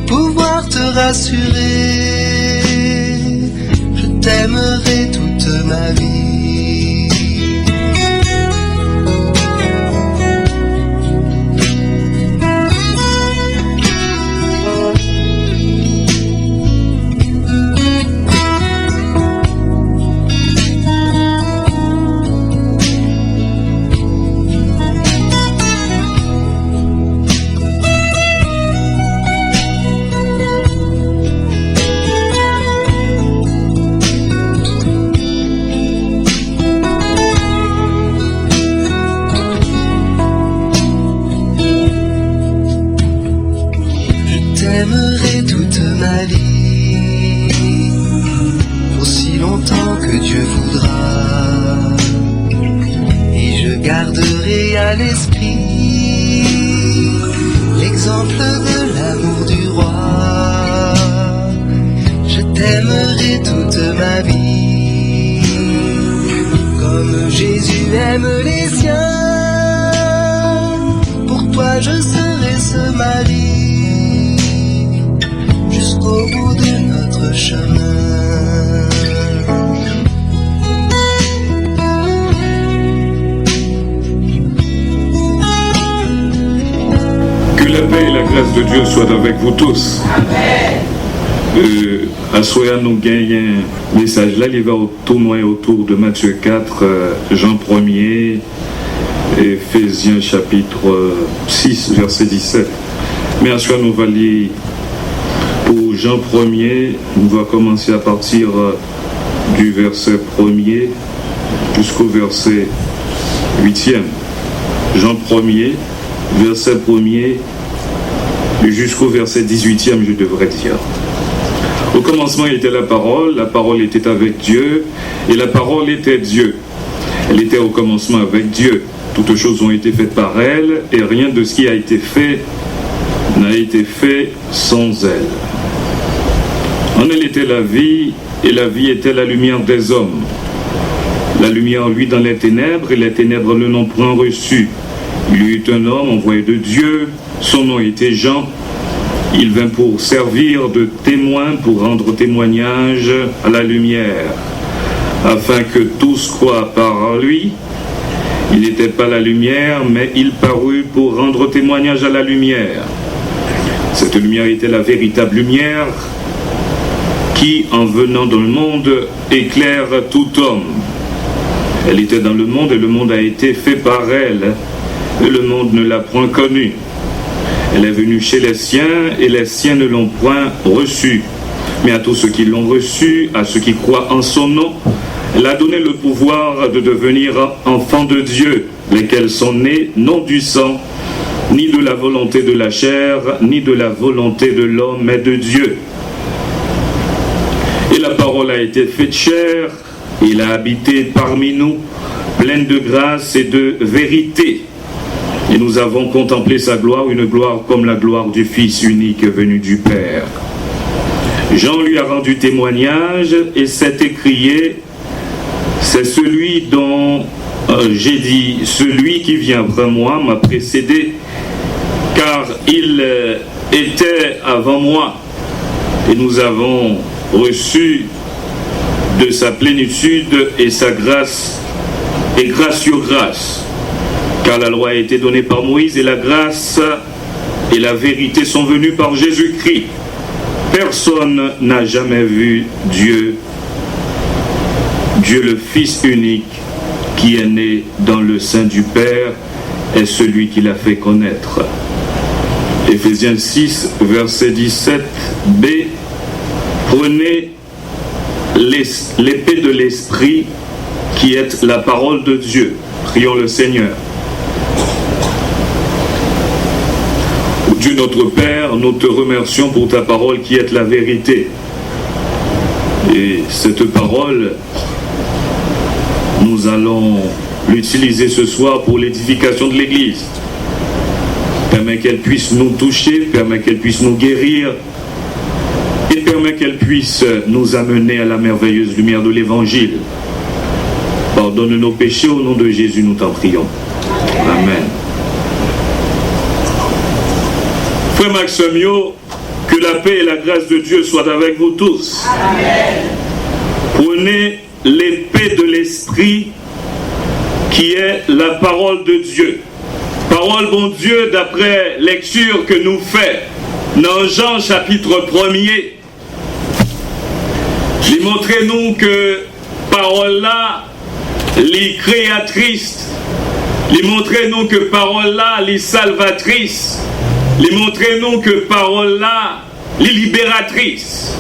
pouvoir te rassurer. Je t'aimerai toute ma vie. J'aimerai toute ma vie, pour si longtemps que Dieu voudra, et je garderai à l'esprit l'exemple de l'amour du roi. Je t'aimerai toute ma vie, comme Jésus aime les siens. Pour toi je serai ce mari, jusqu'au bout de notre chemin. Que la paix et la grâce de Dieu soient avec vous tous. Amen. À Soya, nous gagnons un message là, il va tourner autour de Matthieu 4, Jean 1er, Éphésiens chapitre 6, verset 17. Mais à Soya, nous va lire pour Jean 1er, on va commencer à partir du verset 1er jusqu'au verset 8e. Jean 1er, verset 1er jusqu'au verset 18e, je devrais dire. Au commencement était la parole était avec Dieu, et la parole était Dieu. Elle était au commencement avec Dieu. Toutes choses ont été faites par elle, et rien de ce qui a été fait n'a été fait sans elle. En elle était la vie, et la vie était la lumière des hommes. La lumière, lui, dans les ténèbres, et les ténèbres ne l'ont point reçu. Il y eut un homme envoyé de Dieu, son nom était Jean. Il vint pour servir de témoin, pour rendre témoignage à la lumière, afin que tous croient par lui. Il n'était pas la lumière, mais il parut pour rendre témoignage à la lumière. Cette lumière était la véritable lumière qui, en venant dans le monde, éclaire tout homme. Elle était dans le monde et le monde a été fait par elle, et le monde ne l'a point connue. Elle est venue chez les siens et les siens ne l'ont point reçue. Mais à tous ceux qui l'ont reçue, à ceux qui croient en son nom, elle a donné le pouvoir de devenir enfants de Dieu, lesquels sont nés non du sang, ni de la volonté de la chair, ni de la volonté de l'homme, mais de Dieu. Et la parole a été faite chair, il a habité parmi nous, pleine de grâce et de vérité. Et nous avons contemplé sa gloire, une gloire comme la gloire du Fils unique venu du Père. Jean lui a rendu témoignage et s'est écrié, c'est celui dont j'ai dit, celui qui vient après moi m'a précédé, car il était avant moi. Et nous avons reçu de sa plénitude et sa grâce, et grâce sur grâce. Car la loi a été donnée par Moïse et la grâce et la vérité sont venues par Jésus-Christ. Personne n'a jamais vu Dieu, Dieu le Fils unique qui est né dans le sein du Père est celui qui l'a fait connaître. Éphésiens 6, verset 17b. Prenez l'épée de l'Esprit qui est la parole de Dieu. Prions le Seigneur. Dieu notre Père, nous te remercions pour ta parole qui est la vérité. Et cette parole, nous allons l'utiliser ce soir pour l'édification de l'Église. Permets qu'elle puisse nous toucher, permets qu'elle puisse nous guérir et permets qu'elle puisse nous amener à la merveilleuse lumière de l'Évangile. Pardonne nos péchés, au nom de Jésus nous t'en prions. Amen. Frère Maxime, que Que la paix et la grâce de Dieu soient avec vous tous. Amen. Prenez l'épée de l'esprit qui est la parole de Dieu. Parole, bon Dieu, d'après lecture que nous fait dans Jean chapitre 1er. Il montrez-nous que parole là, les créatrices. Il montrez-nous que parole là, les salvatrices. Il montrez-nous que parole là, les libératrices.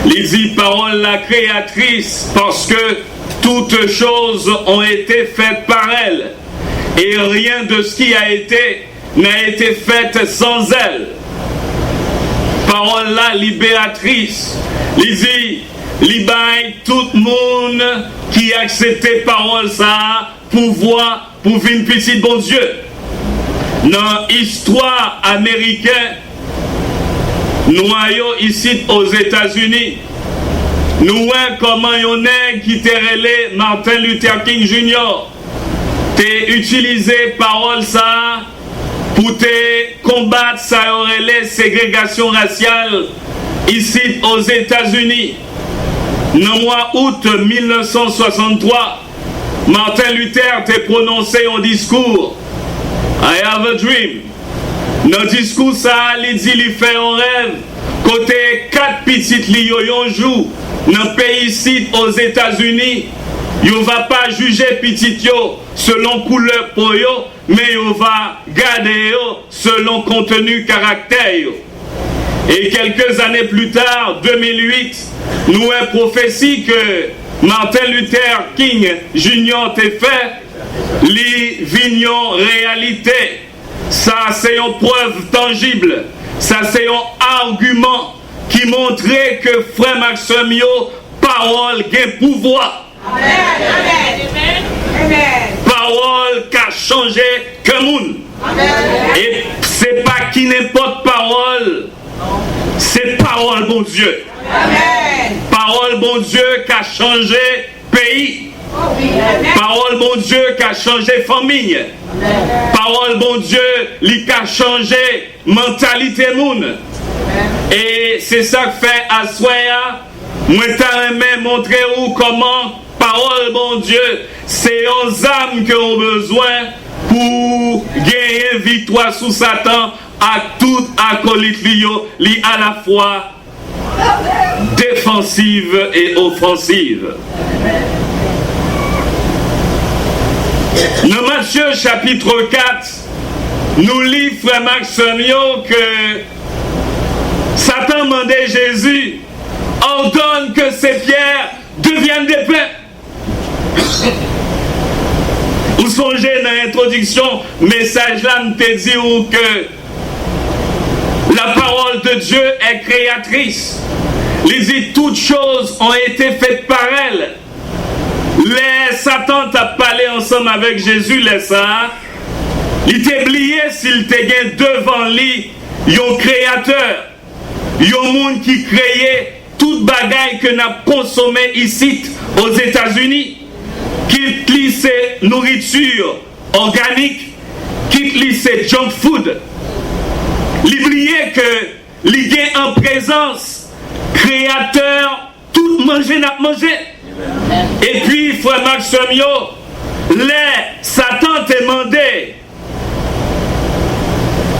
Il dit parole la créatrice parce que toutes choses ont été faites par elle. Et rien de ce qui a été n'a été fait sans elle. Parole là, libératrice. Il dit, libère tout le monde qui a accepté parole ça pour voir, pour vivre petit bon Dieu. Dans l'histoire américaine, nous voyons ici aux États-Unis, nous voyons comment il y en a qui était relé Martin Luther King Jr. T'es utilisé parole ça pour te combattre ça aurait les ségrégations raciales ici aux États-Unis. Dans le mois août 1963, Martin Luther t'a prononcé un discours. I have a dream. Dans le discours ça, il dit il fait un rêve. Côté 4 petites lions un jour dans le pays ici aux États-Unis. Il ne va pas juger petit yo selon couleur pour yo, mais il va garder yo selon contenu caractère yo. Et quelques années plus tard, 2008, nous avons prophétie que Martin Luther King Jr. t'a fait, les vignes réalité. Ça c'est une preuve tangible, ça c'est un argument qui montrait que frère Maxime yo, parole gain pouvoir. Amen. Amen. Parole qui a changé que monde. Et c'est pas qui n'importe parole. C'est parole bon Dieu. Amen. Parole bon Dieu qui a changé pays. Parole bon Dieu qui a changé famille. Parole bon Dieu qui a changé mentalité monde. Et c'est ça que fait Assoya. Moi t'ai montré où comment parole bon Dieu, c'est aux âmes qui ont besoin pour gagner victoire sous Satan à toute acolyte li à la fois défensive et offensive. Dans Matthieu chapitre 4, nous lisons frère Maxime que Satan demandait Jésus, ordonne que ces pierres deviennent des pains. Vous songez dans l'introduction, message là nous te dit que la parole de Dieu est créatrice. Il dit toutes choses ont été faites par elle. Les Satan t'a parlé ensemble avec Jésus, les ça. Il t'a oublié s'il t'a gagné devant lui, un créateur, un monde qui créait toute bagaille que n'a consommé ici aux États-Unis. Quitte li c'est nourriture organique, quitte li c'est junk food. L'oublier que li gagne en présence créateur, tout manger n'a mangé. Et puis frère Maxime les Satan t'a demandé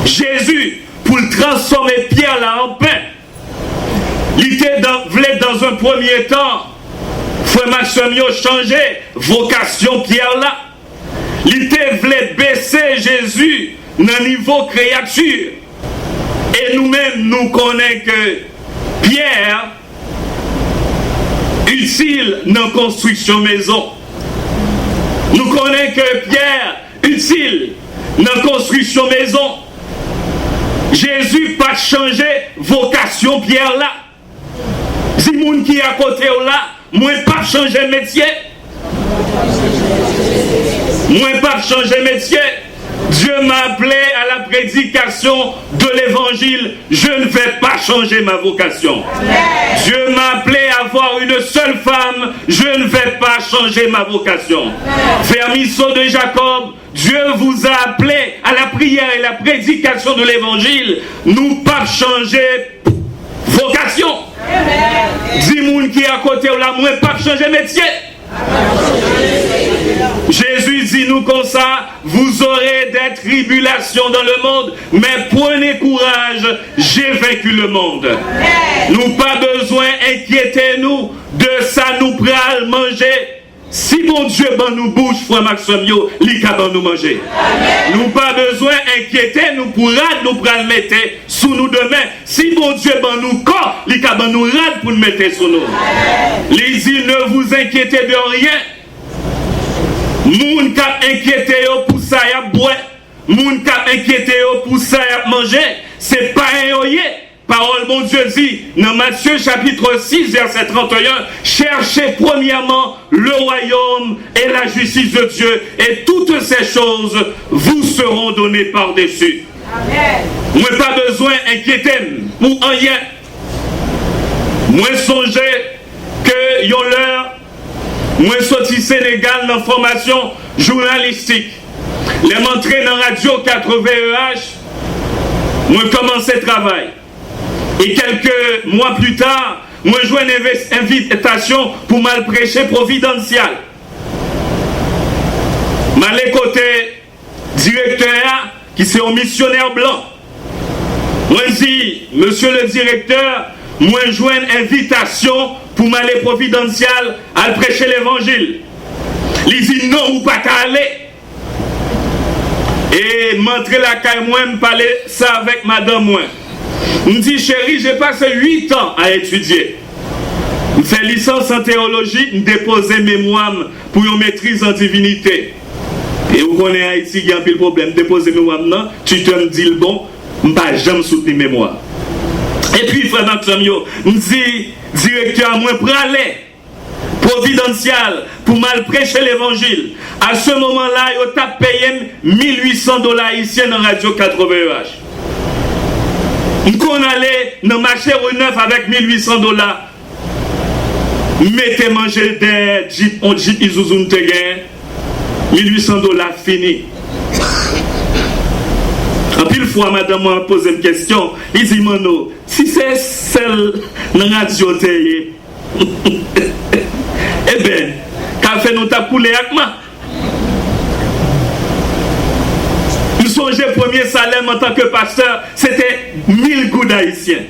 Jésus pour le transformer pierre là en pain. Il voulait dans un premier temps frère Maxime changer vocation pierre là. Il voulait baisser Jésus dans niveau créature. Et nous-mêmes nous connaissons que pierre utile dans la construction maison. Nous connaissons que pierre utile dans la construction maison. Jésus pas changé vocation pierre là. Si moun qui à côté là, moi pas changer métier. Moi pas changer métier. Dieu m'a appelé à la prédication de l'évangile. Je ne vais pas changer ma vocation. Dieu m'a appelé à avoir une seule femme. Je ne vais pas changer ma vocation. Faire mission de Jacob, Dieu vous a appelé à la prière et la prédication de l'évangile, nous pas changer vocation. Dis moun qui est à côté ou là, moi pas changer métier. Jésus dit nous comme ça, vous aurez des tribulations dans le monde, mais prenez courage, j'ai vaincu le monde. Nous pas besoin inquiéter nous de ça nous pral manger. Si bon Dieu ban nous bouche, frère Maxime, li ka ban nous manger. Nous pas besoin inquiéter nous pour rad nous pral mettre sous nous demain. Si bon Dieu ban nous corps, li ka ban nous rad pour nous mettre sous nous. Les dit ne vous inquiétez de rien. Moun ka inquiété pour ça y a boire, moun ka inquiété pour ça y a manger, c'est pas un oye. Parole mon Dieu dit dans Matthieu chapitre 6 verset 31, cherchez premièrement le royaume et la justice de Dieu et toutes ces choses vous seront données par-dessus. Moi pas besoin d'inquiéter pour rien. Moi songez que yon l'heure, moi sorti Sénégal dans formation journalistique. Les montré dans radio 80 moi commencé le travail. Et quelques mois plus tard, moi j'ai une invitation pour mal prêcher providentiel. Mal côté directeur qui c'est un missionnaire blanc. Moi dis, monsieur le directeur, moi j'ai une invitation pour m'aller providentiel à prêcher l'évangile. Il dit non ou pas qu'à aller. Et m'entrer la caille moi me parler ça avec madame moi. Me dit chérie, j'ai passé 8 ans à étudier. Je fais licence en théologie, je dépose mémoire pour une maîtrise en divinité. Et vous connaissez Haïti, il y a un peu de problème. Déposer mémoire maintenant, tu te me dis le bon, je ne vais jamais soutenir mémoire. Et puis, frère Maxime, me dit, directeur, moi, pour aller providentiel pour mal prêcher l'évangile. À ce moment-là, il a payé $1 800 haïtiens dans Radio 80H. Qu'on allait dans le marché neuf avec $1 800. Mettez manger des jeep, on jeep Isuzu te gagne. $1 800 fini. En pile fois, madame m'a posé une question. Il dit, Mano, si c'est celle dans la radio, eh bien, qu'a fait nous ta coulé avec moi? Nous songeons le premier salaire en tant que pasteur, c'était 1000 gouttes haïtiens.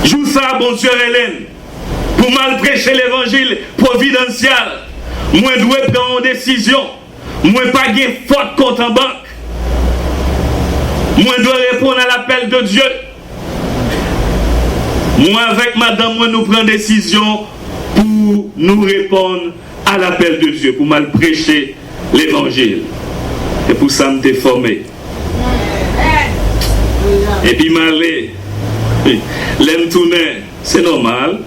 Joue ça, bon Dieu, Hélène, pour mal prêcher l'évangile providentiel. Moi, je dois prendre une décision. Moi, pas de faute compte en banque. Moi, je dois répondre à l'appel de Dieu. Moi, avec madame, moi, nous prenons décision pour nous répondre à l'appel de Dieu, pour mal prêcher l'évangile. Et pour ça, je me formé. Et puis, m'aller, l'aime tourner, c'est normal.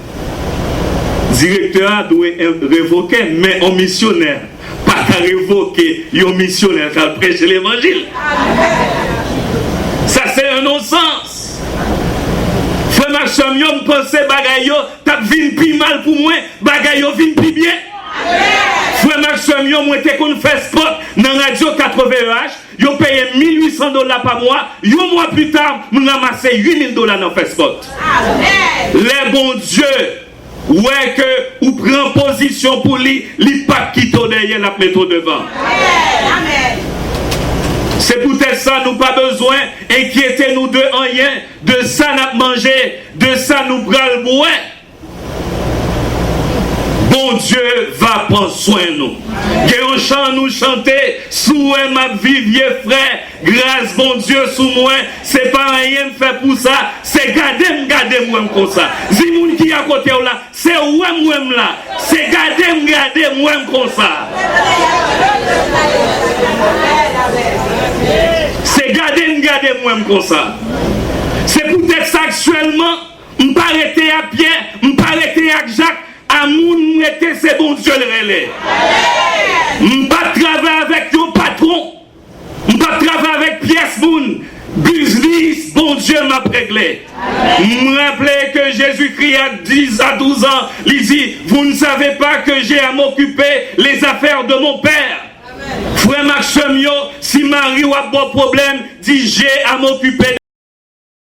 Directeur doit révoquer, mais un missionnaire, pas qu'à révoquer un missionnaire qui a prêché l'évangile. Ça, c'est un non-sens. Frère Maxime, je pense que bagayo, t'as vu plus mal pour moi, bagayo vin plus bien. Frère Maxime, moi, t'es qu'on fait sport dans Radio 80H, yo payé $1 800 par mois, un mois plus tard, je ramassé $8 000 dans fait sport. Les bons dieux, ouais que ou prend position pour lui, li pas quitter derrière la méthode devant. Amen. C'est peut-être ça, nous pas besoin inquiéter nous de rien, de ça n'a mangé, de ça nous pral boire. Bon Dieu va prendre soin de nous. Que on chante nous chanter, sous ma vie vieux frère, grâce bon Dieu sous moi, c'est pas rien fait pour ça, c'est garder moi comme ça. Si moun qui à côté là, c'est moi là, c'est garder moi comme ça. C'est garder moi comme ça. C'est peut-être ça actuellement, on pas arrêter à Pierre, on pas arrêter à Jacques. À moun était c'est bon Dieu le relais. On pas travailler avec ton patron. On pas travailler avec pièce moun. Business bon Dieu Dieu m'a réglé. Me rappeler que Jésus-Christ à 10 à 12 ans, il dit, vous ne savez pas que j'ai à m'occuper les affaires de mon Père. Frère Maxime, si Marie a un problème, dit j'ai à m'occuper